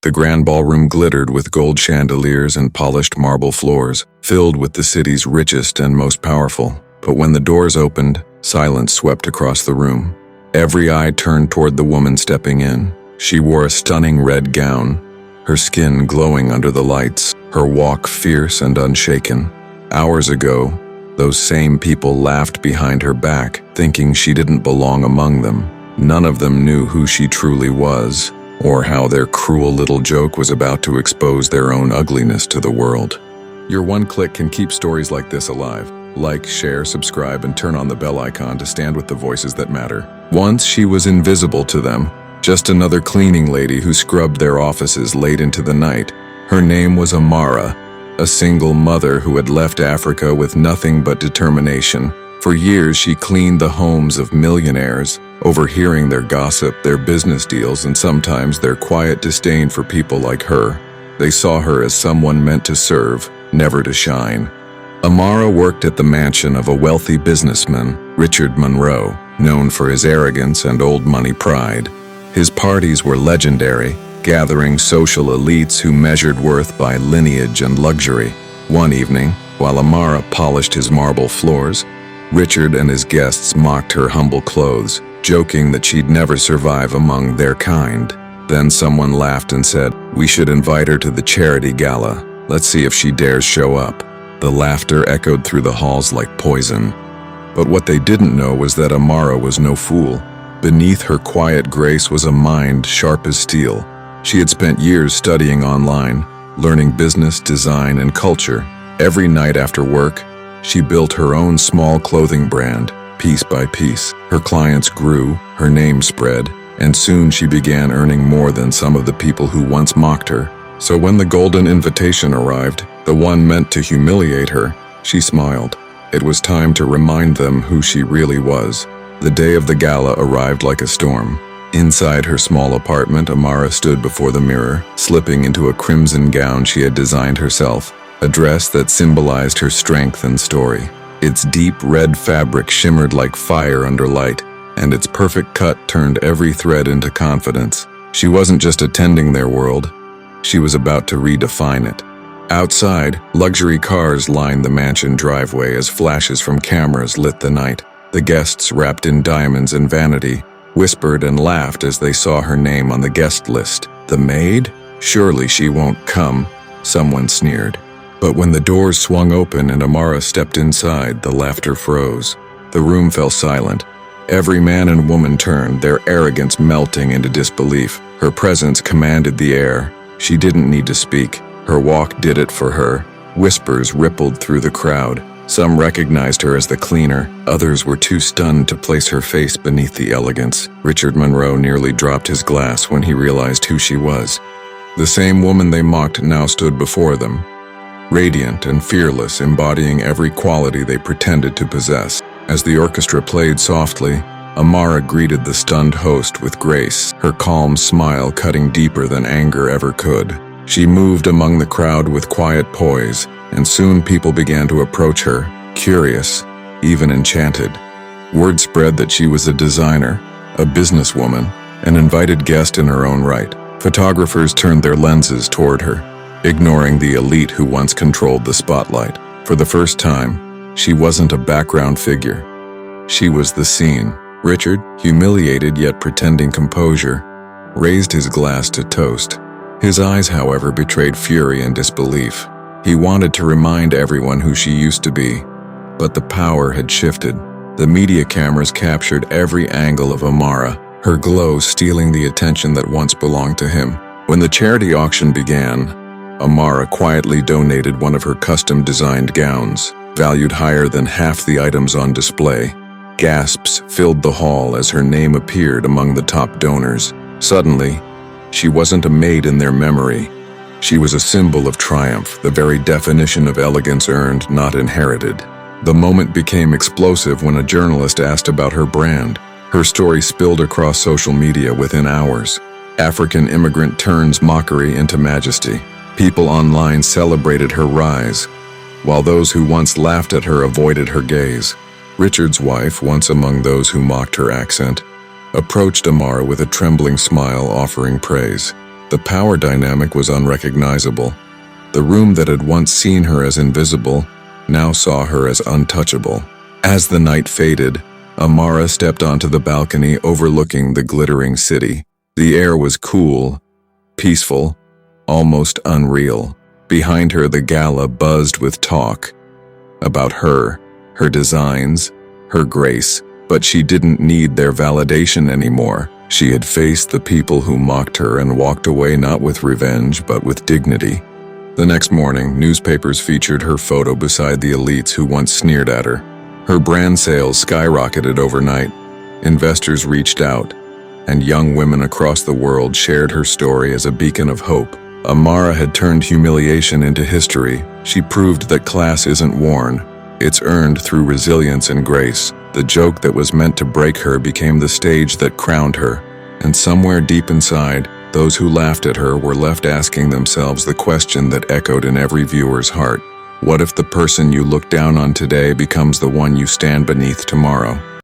The grand ballroom glittered with gold chandeliers and polished marble floors, filled with the city's richest and most powerful. But when the doors opened, silence swept across the room. Every eye turned toward the woman stepping in. She wore a stunning red gown, her skin glowing under the lights, her walk fierce and unshaken. Hours ago, those same people laughed behind her back, thinking she didn't belong among them. None of them knew who she truly was, or how their cruel little joke was about to expose their own ugliness to the world. Your one click can keep stories like this alive. Like, share, subscribe, and turn on the bell icon to stand with the voices that matter. Once she was invisible to them, just another cleaning lady who scrubbed their offices late into the night. Her name was Amara, a single mother who had left Africa with nothing but determination. For years, she cleaned the homes of millionaires, overhearing their gossip, their business deals, and sometimes their quiet disdain for people like her. They saw her as someone meant to serve, never to shine. Amara worked at the mansion of a wealthy businessman, Richard Monroe, known for his arrogance and old money pride. His parties were legendary, gathering social elites who measured worth by lineage and luxury. One evening, while Amara polished his marble floors, Richard and his guests mocked her humble clothes, joking that she'd never survive among their kind. Then someone laughed and said, "We should invite her to the charity gala. Let's see if she dares show up." The laughter echoed through the halls like poison. But what they didn't know was that Amara was no fool. Beneath her quiet grace was a mind sharp as steel. She had spent years studying online, learning business, design, and culture. Every night after work, she built her own small clothing brand, piece by piece. Her clients grew, her name spread, and soon she began earning more than some of the people who once mocked her. So when the golden invitation arrived, the one meant to humiliate her, she smiled. It was time to remind them who she really was. The day of the gala arrived like a storm. Inside her small apartment, Amara stood before the mirror, slipping into a crimson gown she had designed herself, a dress that symbolized her strength and story. Its deep red fabric shimmered like fire under light, and its perfect cut turned every thread into confidence. She wasn't just attending their world, she was about to redefine it. Outside, luxury cars lined the mansion driveway as flashes from cameras lit the night. The guests, wrapped in diamonds and vanity, whispered and laughed as they saw her name on the guest list. The maid? Surely she won't come, someone sneered. But when the doors swung open and Amara stepped inside, the laughter froze. The room fell silent. Every man and woman turned, their arrogance melting into disbelief. Her presence commanded the air. She didn't need to speak. Her walk did it for her. Whispers rippled through the crowd. Some recognized her as the cleaner. Others were too stunned to place her face beneath the elegance. Richard Monroe nearly dropped his glass when he realized who she was. The same woman they mocked now stood before them, radiant and fearless, embodying every quality they pretended to possess. As the orchestra played softly, Amara greeted the stunned host with grace, her calm smile cutting deeper than anger ever could. She moved among the crowd with quiet poise, and soon people began to approach her, curious, even enchanted. Word spread that she was a designer, a businesswoman, an invited guest in her own right. Photographers turned their lenses toward her, ignoring the elite who once controlled the spotlight. For the first time, she wasn't a background figure. She was the scene. Richard, humiliated yet pretending composure, raised his glass to toast. His eyes, however, betrayed fury and disbelief. He wanted to remind everyone who she used to be, but the power had shifted. The media cameras captured every angle of Amara, her glow stealing the attention that once belonged to him. When the charity auction began, Amara quietly donated one of her custom-designed gowns, valued higher than half the items on display. Gasps filled the hall as her name appeared among the top donors. Suddenly, she wasn't a maid in their memory. She was a symbol of triumph, the very definition of elegance earned, not inherited. The moment became explosive when a journalist asked about her brand. Her story spilled across social media within hours. African immigrant turns mockery into majesty. People online celebrated her rise, while those who once laughed at her avoided her gaze. Richard's wife, once among those who mocked her accent, approached Amara with a trembling smile offering praise. The power dynamic was unrecognizable. The room that had once seen her as invisible now saw her as untouchable. As the night faded, Amara stepped onto the balcony overlooking the glittering city. The air was cool, peaceful, almost unreal. Behind her, the Gala buzzed with talk about her designs, her grace, but she didn't need their validation anymore. She had faced the people who mocked her and walked away not with revenge, but with dignity. The next morning, newspapers featured her photo beside the elites who once sneered at her. Her brand sales skyrocketed overnight. Investors reached out, and young women across the world shared her story as a beacon of hope. Amara had turned humiliation into history. She proved that class isn't worn. It's earned through resilience and grace. The joke that was meant to break her became the stage that crowned her. And somewhere deep inside, those who laughed at her were left asking themselves the question that echoed in every viewer's heart. What if the person you look down on today becomes the one you stand beneath tomorrow?